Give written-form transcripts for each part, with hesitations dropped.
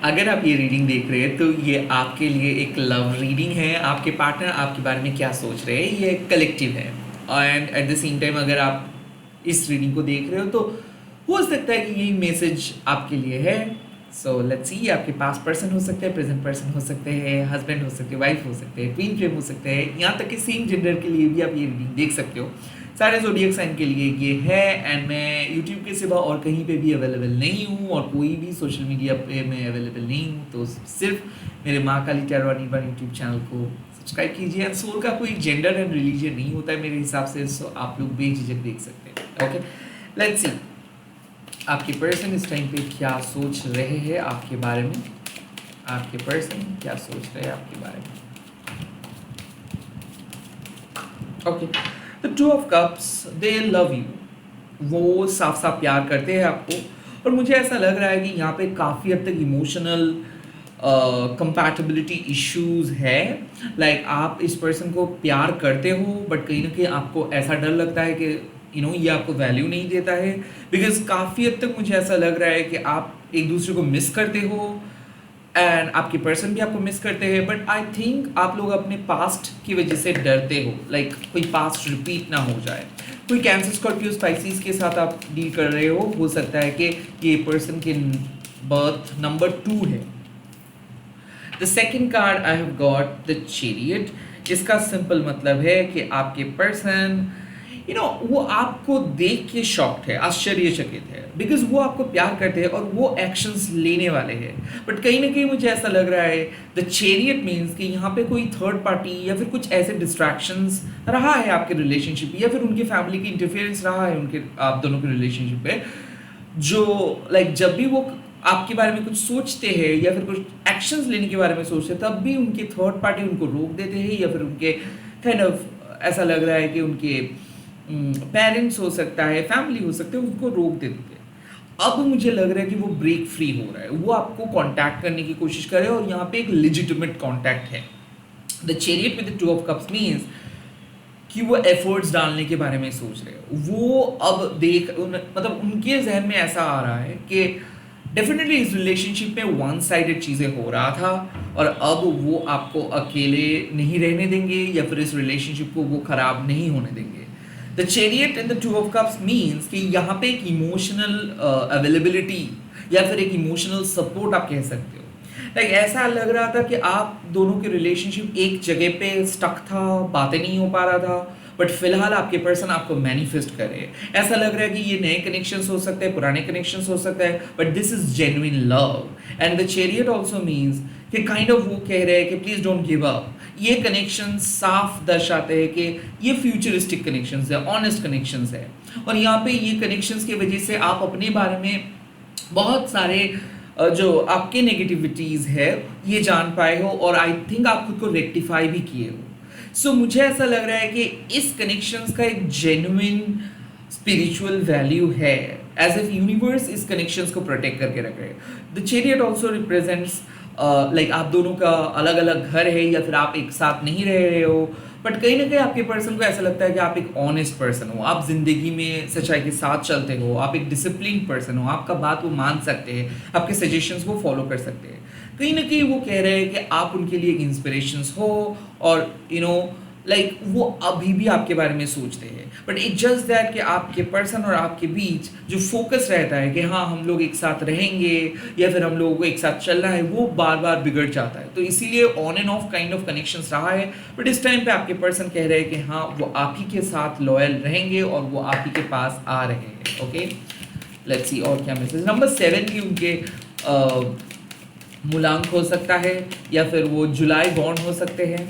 अगर आप ये रीडिंग देख रहे हैं तो ये आपके लिए एक लव रीडिंग है। आपके पार्टनर आपके बारे में क्या सोच रहे हैं ये कलेक्टिव है। And eight the same time अगर आप इस रीडिंग को देख रहे हो तो हो सकता है कि ये मैसेज आपके लिए है। सो लेट्स सी, आपके पास पर्सन हो सकते हैं, प्रेजेंट पर्सन हो सकते हैं, हस्बैंड हो सकते हैं, वाइफ हो सकते हैं, ट्विन फ्लेम हो सकते हैं, यहाँ तक कि सेम जेंडर के लिए भी आप ये रीडिंग देख सकते हो। सारे ज़ोडिएक साइन के लिए ये है। एंड मैं यूट्यूब के सिवा और कहीं पे भी अवेलेबल नहीं हूँ और कोई भी सोशल मीडिया पे मैं अवेलेबल नहीं हूँ। तो सिर्फ मेरे माँ काली टैरो अनिर्बाण यूट्यूब चैनल को सब्सक्राइब कीजिए। एंड सोल का कोई जेंडर एंड रिलीजन नहीं होता है मेरे हिसाब से, सो आप लोग बेझिझक देख सकते हैं। ओके, लेट्स सी आपके पर्सन इस टाइम पे क्या सोच रहे हैं आपके बारे में। आपके पर्सन क्या सोच रहे हैं आपके बारे में। Okay, the two of cups, they love you. वो साफ साफ प्यार करते हैं आपको और मुझे ऐसा लग रहा है कि यहाँ पे काफ़ी हद तक इमोशनल कंपैटिबिलिटी इश्यूज है। लाइक आप इस पर्सन को प्यार करते हो बट कहीं ना कहीं आपको ऐसा डर लगता है कि ये आपको वैल्यू नहीं देता है। बिकॉज काफ़ी हद तक मुझे ऐसा लग रहा है कि आप एक दूसरे को मिस करते हो एंड आपके पर्सन भी आपको मिस करते हैं। बट आई थिंक आप लोग अपने पास्ट की वजह से डरते हो, लाइक कोई पास्ट रिपीट ना हो जाए। कोई कैंसर, स्कॉर्पियो, स्पाइसिस के साथ आप डील कर रहे हो सकता है कि ये पर्सन के बर्थ नंबर 2 है। The second card I have got the chariot. इसका सिंपल मतलब है कि आपके पर्सन वो आपको देख के शॉक्ड है, आश्चर्यचकित है। बिकॉज वो आपको प्यार करते हैं और वो एक्शंस लेने वाले हैं। बट कहीं ना कहीं मुझे ऐसा लग रहा है द चैरियट मीन्स कि यहाँ पे कोई थर्ड पार्टी या फिर कुछ ऐसे डिस्ट्रैक्शंस रहा है आपके रिलेशनशिप या फिर उनके फैमिली की इंटरफेरेंस रहा है उनके आप दोनों के रिलेशनशिप पे, जो लाइक जब भी वो आपके बारे में कुछ सोचते हैं या फिर कुछ एक्शंस लेने के बारे में सोचते हैं तब भी उनके थर्ड पार्टी उनको रोक देते हैं या फिर उनके काइंड ऑफ ऐसा लग रहा है कि उनके पेरेंट्स हो सकता है, फैमिली हो सकते हैं, उनको रोक देते हैं। अब मुझे लग रहा है कि वो ब्रेक फ्री हो रहा है, वो आपको कांटेक्ट करने की कोशिश करे और यहाँ पे एक लेजिटिमेट कांटेक्ट है। The chariot with the two of cups means कि वो एफर्ट्स डालने के बारे में सोच रहे हैं। वो अब मतलब उनके जहन में ऐसा आ रहा है कि डेफिनेटली इस रिलेशनशिप में वन साइडेड चीज़ें हो रहा था और अब वो आपको अकेले नहीं रहने देंगे या फिर इस रिलेशनशिप को वो खराब नहीं होने देंगे। The chariot in the two of cups means कि यहाँ पे एक इमोशनल अवेलेबिलिटी या फिर एक इमोशनल सपोर्ट आप कह सकते हो। लाइक ऐसा लग रहा था कि आप दोनों के रिलेशनशिप एक जगह पे स्टक था, बातें नहीं हो पा रहा था, बट फिलहाल आपके पर्सन आपको मैनिफेस्ट करे। ऐसा लग रहा है कि ये नए कनेक्शंस हो सकते हैं, पुराने कनेक्शंस हो सकते हैं, but this is genuine love. And the chariot also means कि काइंड ऑफ वो कह रहे हैं कि प्लीज डोंट गिव अप। ये कनेक्शन साफ दर्शाते हैं कि ये फ्यूचरिस्टिक कनेक्शंस है, ऑनेस्ट कनेक्शंस है। और यहाँ पे ये कनेक्शंस की वजह से आप अपने बारे में बहुत सारे जो आपके नेगेटिविटीज़ है ये जान पाए हो और आई थिंक आप खुद को रेक्टिफाई भी किए हो। सो मुझे ऐसा लग रहा है कि इस कनेक्शंस का एक जेन्युइन स्पिरिचुअल वैल्यू है, एज एफ यूनिवर्स इस कनेक्शंस को प्रोटेक्ट करके रख रहे हैं। The chariot also represents like आप दोनों का अलग अलग घर है या फिर आप एक साथ नहीं रह रहे हो, बट कहीं ना कहीं आपके पर्सन को ऐसा लगता है कि आप एक ऑनेस्ट पर्सन हो, आप जिंदगी में सच्चाई के साथ चलते हो, आप एक डिसिप्लिन पर्सन हो, आपका बात वो मान सकते हैं, आपके सजेशंस वो फॉलो कर सकते हैं। कहीं ना कहीं वो कह रहे हैं कि आप उनके लिए एक इंस्पिरेशंस हो और लाइक वो अभी भी आपके बारे में सोचते हैं। बट इट जस्ट दैट कि आपके पर्सन और आपके बीच जो फोकस रहता है कि हाँ हम लोग एक साथ रहेंगे या फिर हम लोगों को एक साथ चलना है, वो बार बार बिगड़ जाता है। तो इसीलिए on end of kind of connections रहा है। बट इस टाइम पे आपके पर्सन कह रहे हैं कि हाँ वो आप ही के साथ लॉयल रहेंगे और वो आप ही के पास आ रहे हैं। ओके, लेट्स सी और क्या मैसेज। नंबर 7 भी उनके मूलांक हो सकता है या फिर वो जुलाई बॉर्न हो सकते हैं।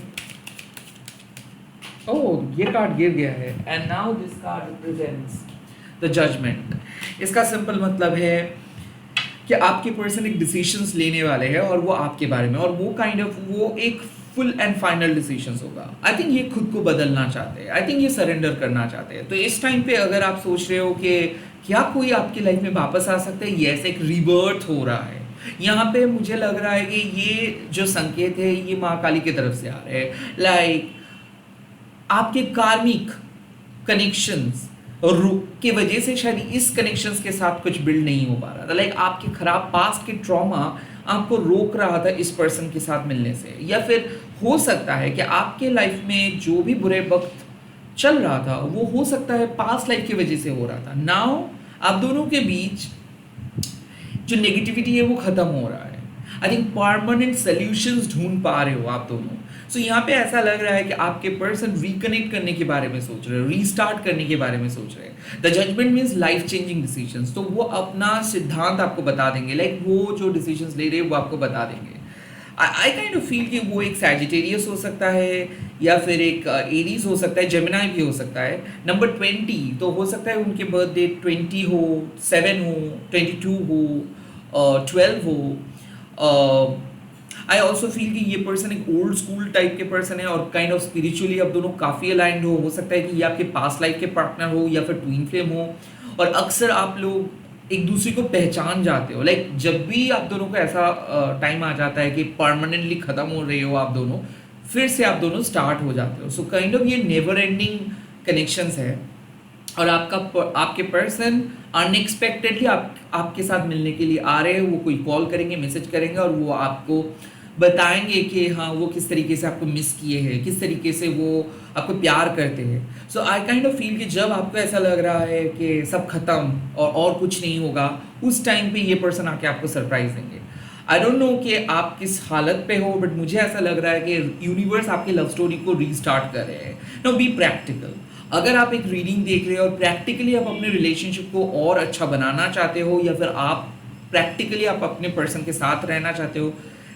ओह, ये कार्ड गिर गया है। And now this card represents the judgment. इसका सिंपल मतलब है कि आपके पर्सन एक डिसीजंस लेने वाले हैं और वो आपके बारे में, और वो काइंड ऑफ वो एक फुल एंड फाइनल डिसीजंस होगा। आई थिंक ये खुद को बदलना चाहते हैं, आई थिंक ये सरेंडर करना चाहते हैं। तो इस टाइम पे अगर आप सोच रहे हो कि क्या कोई आपकी लाइफ में वापस आ सकता है, ये ऐसे एक रिबर्थ हो रहा है। यहाँ पे मुझे लग रहा है कि ये जो संकेत है ये माँ काली की तरफ से आ रहे हैं। लाइक आपके कार्मिक कनेक्शंस की वजह से शायद इस कनेक्शंस के साथ कुछ बिल्ड नहीं हो पा रहा था। लाइक आपके खराब पास्ट के ट्रॉमा आपको रोक रहा था इस पर्सन के साथ मिलने से, या फिर हो सकता है कि आपके लाइफ में जो भी बुरे वक्त चल रहा था वो हो सकता है पास्ट लाइफ की वजह से हो रहा था। नाउ आप दोनों के बीच जो नेगेटिविटी है वो खत्म हो रहा है। आई थिंक परमानेंट सोल्यूशंस ढूंढ पा रहे हो आप दोनों। सो यहाँ पे ऐसा लग रहा है कि आपके पर्सन रिकनेक्ट करने के बारे में सोच रहे हैं, रीस्टार्ट करने के बारे में सोच रहे हैं। The judgment means life changing decisions, तो वो अपना सिद्धांत आपको बता देंगे, लाइक वो जो डिसीजंस ले रहे हैं वो आपको बता देंगे। आई काइंड ऑफ फील कि वो एक सैजिटेरियस हो सकता है, या फिर एक एरीज हो सकता है, जेमिनाई भी हो सकता है। नंबर 20 तो हो सकता है उनके बर्थडे 20 हो, 7 हो, 22 हो, 12 हो। आई ऑल्सो फील कि ये पर्सन एक ओल्ड स्कूल टाइप के पर्सन है और काइंड ऑफ स्पिरिचुअली अब दोनों काफ़ी अलाइंड हो सकता है कि ये आपके पास्ट लाइफ के पार्टनर हो या फिर ट्विन फ्लेम हो। और अक्सर आप लोग एक दूसरे को पहचान जाते हो, लाइक जब भी आप दोनों को ऐसा टाइम आ जाता है कि परमानेंटली ख़त्म हो रहे हो आप दोनों, फिर से आप दोनों स्टार्ट हो जाते हो। सो काइंड ऑफ ये नेवर एंडिंग कनेक्शंस है। और आपके पर्सन अनएक्सपेक्टेडली आपके साथ मिलने के लिए आ रहे हैं। वो कोई कॉल करेंगे, मैसेज करेंगे और वो आपको बताएंगे कि हाँ वो किस तरीके से आपको मिस किए हैं, किस तरीके से वो आपको प्यार करते हैं। सो आई काइंड ऑफ फील कि जब आपको ऐसा लग रहा है कि सब खत्म और कुछ नहीं होगा, उस टाइम पे ये पर्सन आके आपको सरप्राइज देंगे। आई डोंट नो कि आप किस हालत पे हो, बट मुझे ऐसा लग रहा है कि यूनिवर्स आपकी लव स्टोरी को रीस्टार्ट कर रहे हैं। No be practical. अगर आप एक रीडिंग देख रहे हो और प्रैक्टिकली आप अपने रिलेशनशिप को और अच्छा बनाना चाहते हो, या फिर आप प्रैक्टिकली आप अपने पर्सन के साथ रहना चाहते हो,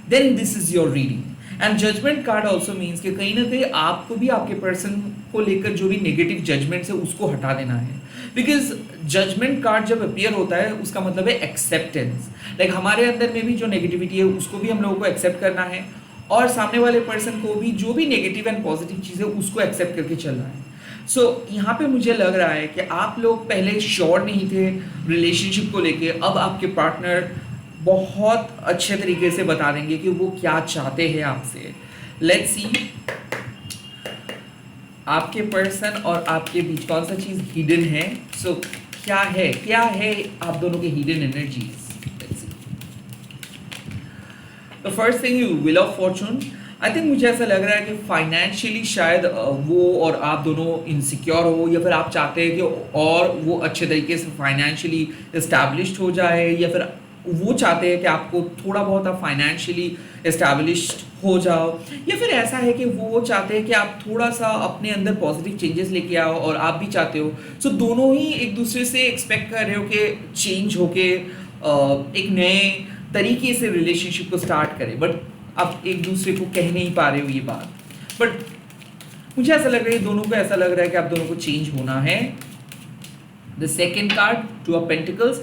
then this is your reading. And judgment card also means कि कहीं ना कहीं आपको भी आपके पर्सन को लेकर जो भी नेगेटिव जजमेंट्स है उसको हटा देना है। बिकॉज जजमेंट कार्ड जब अपीयर होता है उसका मतलब है एक्सेप्टेंस। लाइक हमारे अंदर में भी जो नेगेटिविटी है उसको भी हम लोगों को एक्सेप्ट करना है, और सामने वाले पर्सन को भी जो भी नेगेटिव एंड पॉजिटिव चीज़ है उसको एक्सेप्ट करके चलना है। सो यहाँ पे मुझे लग रहा है कि आप लोग पहले श्योर नहीं थे रिलेशनशिप को लेके, अब आपके पार्टनर बहुत अच्छे तरीके से बता देंगे कि वो क्या चाहते हैं आपसे। लेट्स सी आपके पर्सन और आपके बीच कौन सा चीज़ हिडन है। सो क्या है आप दोनों के hidden energies. Let's see the first thing, you wheel of Fortune. I think मुझे ऐसा लग रहा है कि फाइनेंशियली शायद वो और आप दोनों इनसिक्योर हो, या फिर आप चाहते हैं कि और वो अच्छे तरीके से फाइनेंशियली इस्टेब्लिश्ड हो जाए, या फिर वो चाहते हैं कि आपको थोड़ा बहुत आप फाइनेंशियली इस्टेब्लिश्ड हो जाओ, या फिर ऐसा है कि वो चाहते हैं कि आप थोड़ा सा अपने अंदर पॉजिटिव चेंजेस लेके आओ और आप भी चाहते हो। सो दोनों ही एक दूसरे से एक्सपेक्ट कर रहे हो कि चेंज होके एक नए तरीके से रिलेशनशिप को स्टार्ट करें, बट आप एक दूसरे को कह नहीं पा रहे हो ये बात। बट मुझे ऐसा लग रहा है दोनों को ऐसा लग रहा है कि आप दोनों को चेंज होना है। The second card, two of pentacles,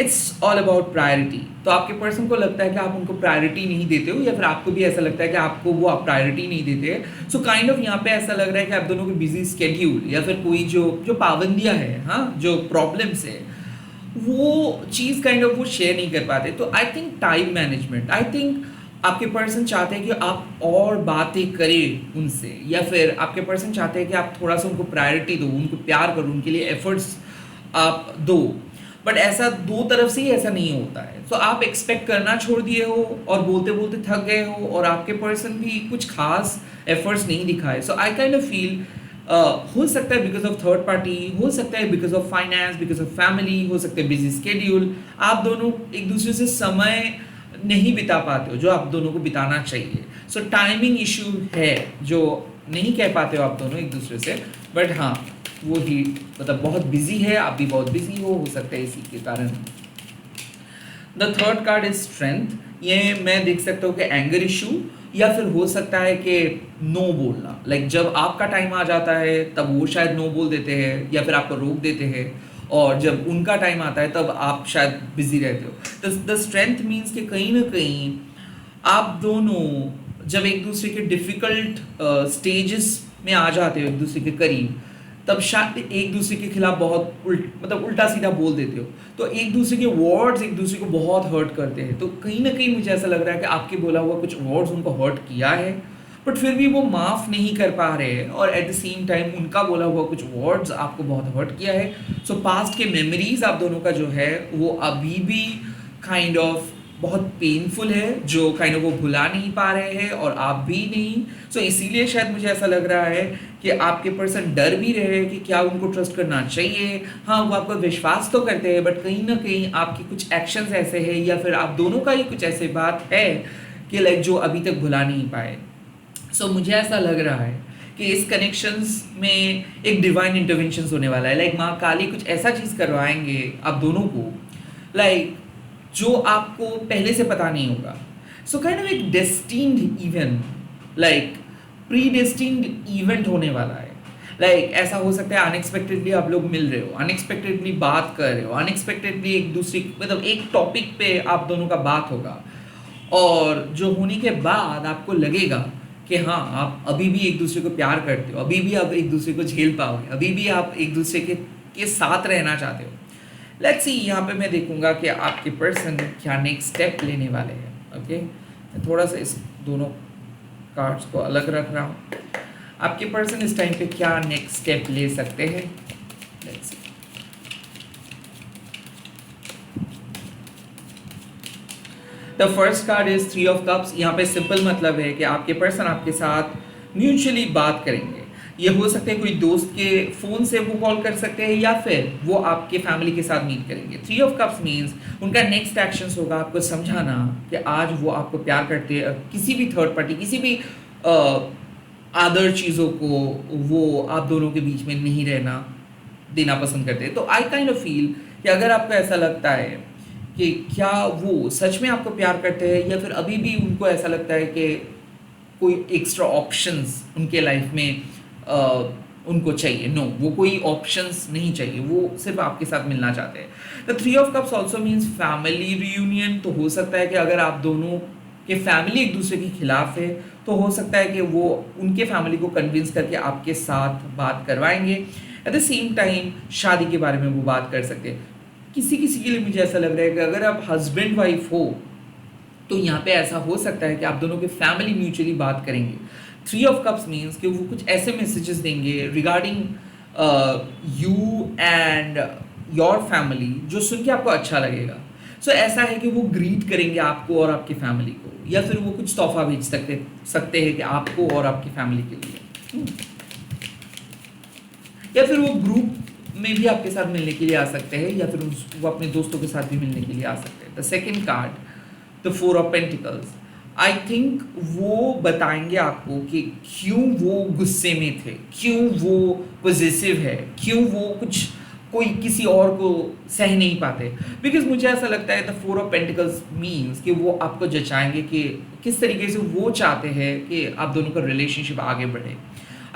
it's all about priority. तो आपके पर्सन को लगता है कि आप उनको प्रायोरिटी नहीं देते हो, या फिर आपको भी ऐसा लगता है कि आपको वो आप प्रायोरिटी नहीं देते। सो काइंड ऑफ यहाँ पे ऐसा लग रहा है कि आप दोनों के बिजी स्केड्यूल, या फिर कोई जो पाबंदियाँ हैं, हाँ जो प्रॉब्लम्स है, वो चीज़ काइंड ऑफ वो शेयर नहीं कर पाते। तो I think time management, I think आपके पर्सन चाहते हैं कि आप और बातें करें उनसे, या फिर आपके पर्सन चाहते हैं कि आप थोड़ा सा उनको प्रायोरिटी दो, उनको प्यार करो, उनके लिए एफर्ट्स आप दो। बट ऐसा दो तरफ से ही ऐसा नहीं होता है। तो आप एक्सपेक्ट करना छोड़ दिए हो और बोलते बोलते थक गए हो, और आपके पर्सन भी कुछ खास एफर्ट्स नहीं दिखाए। सो आई काइंड ऑफ फील हो सकता है बिकॉज ऑफ थर्ड पार्टी, हो सकता है because of finance, because of family, हो सकता है बिजी स्केड्यूल, आप दोनों एक दूसरे से समय नहीं बिता पाते हो जो आप दोनों को बिताना चाहिए। सो टाइमिंग इशू है जो नहीं कह पाते हो आप दोनों एक दूसरे से, बट हाँ वो ही मतलब बहुत बिजी है, आप भी बहुत बिजी हो सकता है इसी के कारण। The third card is strength. ये मैं देख सकता हूँ कि एंगर इशू, या फिर हो सकता है कि नो बोलना, लाइक जब आपका टाइम आ जाता है तब वो शायद नो बोल देते हैं या फिर आपको रोक देते हैं, और जब उनका टाइम आता है तब आप शायद बिजी रहते हो। द स्ट्रेंथ मीन्स कि कहीं ना कहीं आप दोनों जब एक दूसरे के डिफ़िकल्ट स्टेजेस में आ जाते हो, एक दूसरे के करीब, तब शायद एक दूसरे के खिलाफ बहुत उल्टा सीधा बोल देते हो। तो एक दूसरे के वर्ड्स एक दूसरे को बहुत हर्ट करते हैं। तो कहीं ना कहीं मुझे ऐसा लग रहा है कि आपके बोला हुआ कुछ वर्ड्स उनको हर्ट किया है, बट फिर भी वो माफ़ नहीं कर पा रहे हैं, और एट द सेम टाइम उनका बोला हुआ कुछ वर्ड्स आपको बहुत हर्ट किया है। सो पास्ट के मेमोरीज आप दोनों का जो है वो अभी भी काइंड ऑफ बहुत पेनफुल है, जो काइंड ऑफ वो भुला नहीं पा रहे हैं और आप भी नहीं। सो इसीलिए शायद मुझे ऐसा लग रहा है कि आपके पर्सन डर भी रहे हैं कि क्या उनको ट्रस्ट करना चाहिए। हाँ, वो आपका विश्वास तो करते हैं, बट कहीं ना कहीं आपके कुछ एक्शंस ऐसे हैं या फिर आप दोनों का ही कुछ ऐसे बात है कि लाइक जो अभी तक भुला नहीं पाए। सो मुझे ऐसा लग रहा है कि इस कनेक्शंस में एक डिवाइन इंटरवेंशन होने वाला है। लाइक माँ काली कुछ ऐसा चीज़ करवाएंगे आप दोनों को, लाइक जो आपको पहले से पता नहीं होगा। सो काइंड ऑफ एक destined event, like pre destined event होने वाला है। लाइक ऐसा हो सकता है अनएक्सपेक्टेडली आप लोग मिल रहे हो, अनएक्सपेक्टेडली बात कर रहे हो, अनएक्सपेक्टेडली एक दूसरे मतलब एक टॉपिक पे आप दोनों का बात होगा, और जो होने के बाद आपको लगेगा कि हाँ आप अभी भी एक दूसरे को प्यार करते हो, अभी भी आप एक दूसरे को झेल पाओगे, अभी भी आप एक दूसरे के साथ रहना चाहते हो। लेट्स सी, यहाँ पे मैं देखूंगा कि आपके पर्सन क्या नेक्स्ट स्टेप लेने वाले हैं। ओके, मैं थोड़ा सा इस दोनों कार्ड्स को अलग रख रहा हूँ। आपके पर्सन इस टाइम पे क्या नेक्स्ट स्टेप ले सकते हैं, let's see. The first card is three of cups. यहाँ पे सिंपल मतलब है कि आपके पर्सन आपके साथ म्यूचुअली बात करेंगे। ये हो सकता है कोई दोस्त के फ़ोन से वो कॉल कर सकते हैं या फिर वो आपके फैमिली के साथ मीट करेंगे। थ्री ऑफ कप्स मीन्स उनका नेक्स्ट एक्शंस होगा आपको समझाना कि आज वो आपको प्यार करते हैं, किसी भी थर्ड पार्टी, किसी भी अदर चीज़ों को वो आप दोनों के बीच में नहीं रहना देना पसंद करते हैं। तो आई काइंड ऑफ फील कि अगर आपको ऐसा लगता है कि क्या वो सच में आपको प्यार करते हैं या फिर अभी भी उनको ऐसा लगता है कि कोई एक्स्ट्रा ऑप्शंस उनके लाइफ में उनको चाहिए, नो, वो कोई ऑप्शंस नहीं चाहिए, वो सिर्फ आपके साथ मिलना चाहते हैं। The three of cups also means family reunion. तो हो सकता है कि अगर आप दोनों के फैमिली एक दूसरे के खिलाफ है तो हो सकता है कि वो उनके फैमिली को कन्विंस करके आपके साथ बात करवाएंगे। एट द सेम टाइम शादी के बारे में वो बात कर सकते हैं। किसी किसी के लिए मुझे ऐसा लग रहा है कि अगर आप हस्बैंड वाइफ हो तो यहाँ पे ऐसा हो सकता है कि आप दोनों के फैमिली म्यूचुअली बात करेंगे। थ्री ऑफ कप्स मीन्स कि वो कुछ ऐसे मैसेजेस देंगे regarding you and your family जो सुन के आपको अच्छा लगेगा। सो ऐसा है कि वो ग्रीट करेंगे आपको और आपकी फैमिली को, या फिर वो कुछ तोहफा भेज सकते हैं कि आपको और आपकी फैमिली के लिए, या फिर वो ग्रुप में भी आपके साथ मिलने के लिए आ सकते हैं, या फिर वो अपने दोस्तों के साथ भी मिलने के लिए आ सकते हैं। The second card the four of pentacles, I think वो बताएंगे आपको कि क्यों वो गुस्से में थे, क्यों वो पॉजिटिव है, क्यों वो कुछ कोई किसी और को सह नहीं पाते। बिकॉज मुझे ऐसा लगता है the four of pentacles means कि वो आपको जचाएंगे कि किस तरीके से वो चाहते हैं कि आप दोनों का रिलेशनशिप आगे बढ़े।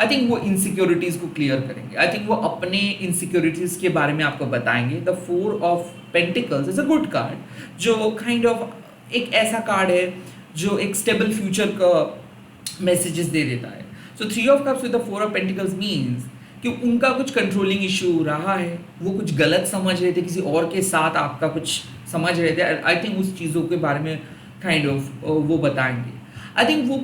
आई थिंक वो इनसिक्योरिटीज़ को क्लियर करेंगे। आई थिंक वो अपने इनसिक्योरिटीज़ के बारे में आपको बताएंगे। The four of pentacles is a good card, जो काइंड ऑफ एक ऐसा कार्ड है जो एक स्टेबल फ्यूचर का मैसेजेस दे देता है। So three of cups with the four of pentacles means कि उनका कुछ कंट्रोलिंग इशू रहा है, वो कुछ गलत समझ रहे थे, किसी और के साथ आपका कुछ समझ रहे थे। आई थिंक उस चीज़ों के बारे में काइंड ऑफ वो बताएंगे। आई थिंक वो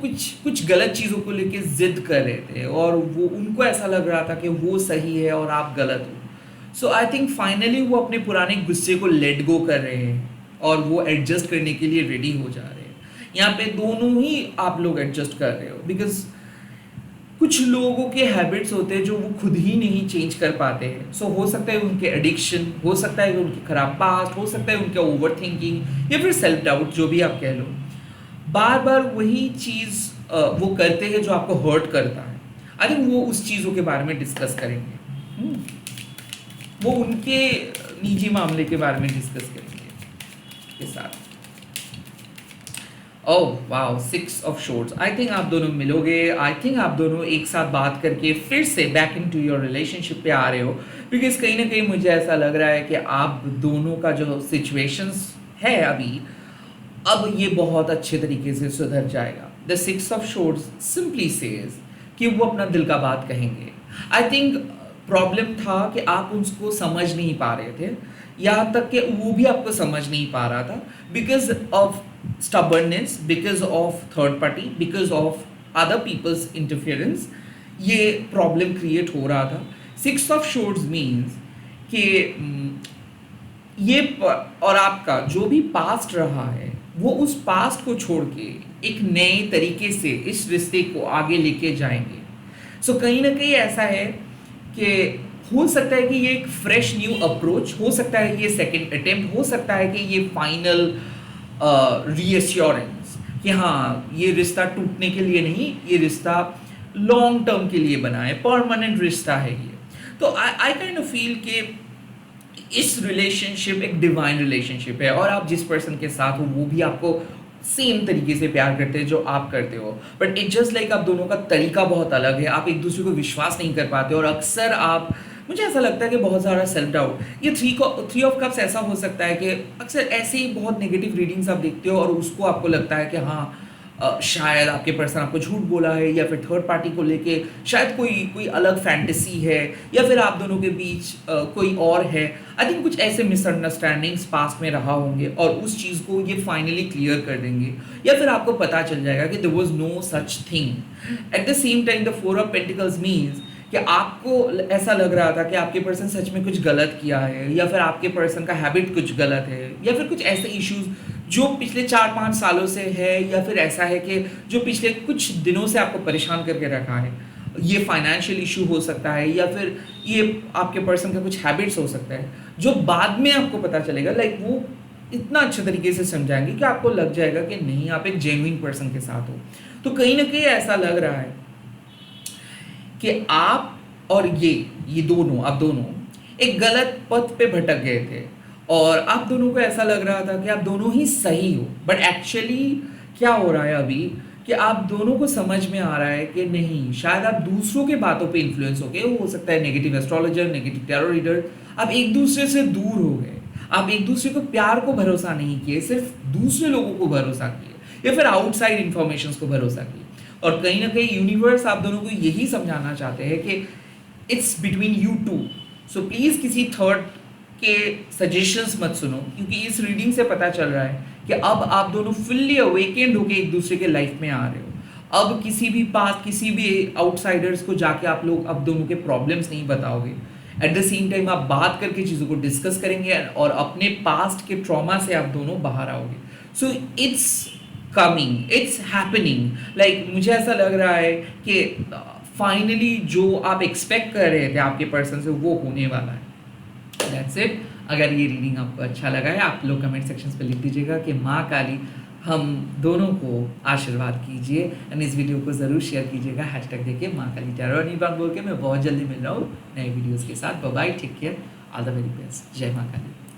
कुछ गलत चीज़ों को लेके जिद कर रहे थे और वो उनको ऐसा लग रहा था कि वो सही है और आप गलत हो। सो आई थिंक फाइनली वो अपने पुराने गुस्से को लेट गो कर रहे हैं और वो एडजस्ट करने के लिए रेडी हो जा रहे हैं। यहाँ पे दोनों ही आप लोग एडजस्ट कर रहे हो, बिकॉज कुछ लोगों के हैबिट्स होते हैं जो वो खुद ही नहीं चेंज कर पाते हैं। सो हो सकता है उनके एडिक्शन, हो सकता है उनकी खराब पास्ट, हो सकता है उनके ओवर थिंकिंग या फिर सेल्फ डाउट, जो भी आप कह लो, बार बार वही चीज़ वो करते हैं जो आपको हर्ट करता है। आई थिंक वो उस चीज़ों के बारे में डिस्कस करेंगे। वो उनके निजी मामले के बारे में डिस्कस करेंगे के साथ। Oh wow, six of swords. I think आप दोनों मिलोगे। आई थिंक आप दोनों एक साथ बात करके फिर से back into your relationship पे आ रहे हो, बिकॉज कहीं ना कहीं मुझे ऐसा लग रहा है कि आप दोनों का जो सिचुएशंस है अभी, अब ये बहुत अच्छे तरीके से सुधर जाएगा। The six of swords simply says कि वो अपना दिल का बात कहेंगे। आई थिंक प्रॉब्लम था कि आप उसको समझ नहीं पा रहे थे, यहाँ तक कि वो भी आपको समझ नहीं पा रहा था, because of stubbornness, because of third party, because of other people's interference, ये प्रॉब्लम क्रिएट हो रहा था। सिक्स ऑफ शोर्ड्स मीन्स कि ये और आपका जो भी पास्ट रहा है वो उस पास्ट को छोड़ के एक नए तरीके से इस रिश्ते को आगे लेके जाएंगे। सो कहीं ना कहीं ऐसा है कि हो सकता है कि ये एक फ्रेश न्यू अप्रोच हो सकता है, ये सेकंड अटेम्प्ट हो सकता है कि ये फाइनल रीअश्योरेंस कि हाँ ये रिश्ता टूटने के लिए नहीं, ये रिश्ता लॉन्ग टर्म के लिए बना है, परमानेंट रिश्ता है ये। तो आई काइंड ऑफ फील कि इस रिलेशनशिप एक डिवाइन रिलेशनशिप है, और आप जिस पर्सन के साथ हो वो भी आपको सेम तरीके से प्यार करते हैं जो आप करते हो, बट इट जस्ट लाइक आप दोनों का तरीका बहुत अलग है, आप एक दूसरे को विश्वास नहीं कर पाते, और अक्सर आप, मुझे ऐसा लगता है कि बहुत सारा सेल्फ डाउट, ये थ्री ऑफ कप्स ऐसा हो सकता है कि अक्सर ऐसे ही बहुत नेगेटिव रीडिंग्स आप देखते हो और उसको आपको लगता है कि हाँ शायद आपके पर्सन आपको झूठ बोला है, या फिर थर्ड पार्टी को लेके शायद कोई कोई अलग फैंटेसी है, या फिर आप दोनों के बीच कोई और है। आई थिंक कुछ ऐसे मिसअंडरस्टैंडिंग्स पास्ट में रहा होंगे और उस चीज़ को ये फाइनली क्लियर कर देंगे, या फिर आपको पता चल जाएगा कि there was no such thing. At the same time the four of pentacles means कि आपको ऐसा लग रहा था कि आपके पर्सन सच में कुछ गलत किया है, या फिर आपके पर्सन का हैबिट कुछ गलत है, या फिर कुछ ऐसे इश्यूज जो पिछले 4-5 सालों से है, या फिर ऐसा है कि जो पिछले कुछ दिनों से आपको परेशान करके रखा है। ये फाइनेंशियल इशू हो सकता है, या फिर ये आपके पर्सन का कुछ हैबिट्स हो सकता है जो बाद में आपको पता चलेगा, लाइक वो इतना अच्छे तरीके से समझाएंगे कि आपको लग जाएगा कि नहीं आप एक जेन्युइन पर्सन के साथ हो। तो कहीं ना कहीं ऐसा लग रहा है कि आप और ये दोनों, आप दोनों एक गलत पथ पे भटक गए थे, और आप दोनों को ऐसा लग रहा था कि आप दोनों ही सही हो, बट एक्चुअली क्या हो रहा है अभी कि आप दोनों को समझ में आ रहा है कि नहीं, शायद आप दूसरों के बातों पे इन्फ्लुएंस हो गए, हो सकता है negative astrologer, negative tarot reader, आप एक दूसरे से दूर हो गए, आप एक दूसरे को प्यार को भरोसा नहीं किए, सिर्फ दूसरे लोगों को भरोसा किए, या फिर आउटसाइड इंफॉर्मेशन को भरोसा किए। और कहीं ना कहीं यूनिवर्स आप दोनों को यही समझाना चाहते हैं कि it's between you two. So please किसी थर्ड के सजेशंस मत सुनो, क्योंकि इस रीडिंग से पता चल रहा है कि अब आप दोनों फुल्ली अवेकेंड होके एक दूसरे के लाइफ में आ रहे हो। अब किसी भी पास, किसी भी आउटसाइडर्स को जाके आप लोग अब दोनों के प्रॉब्लम्स नहीं बताओगे। एट द सेम टाइम आप बात करके चीज़ों को डिस्कस करेंगे और अपने पास्ट के ट्रॉमा से आप दोनों बाहर आओगे। So it's coming, it's happening, like मुझे ऐसा लग रहा है कि फाइनली जो आप एक्सपेक्ट कर रहे थे आपके पर्सन से वो होने वाला है। That's it. अगर ये रीडिंग आपको अच्छा लगा है, आप लोग कमेंट सेक्शन पे लिख दीजिएगा कि माँ काली हम दोनों को आशीर्वाद कीजिए, एंड इस वीडियो को ज़रूर शेयर कीजिएगा हैशटैग देके माँ काली टैरो बोल के। मैं बहुत जल्दी मिल रहा हूँ नए वीडियोज़ के साथ। Bye bye, take care, all the very best, जय माँ काली।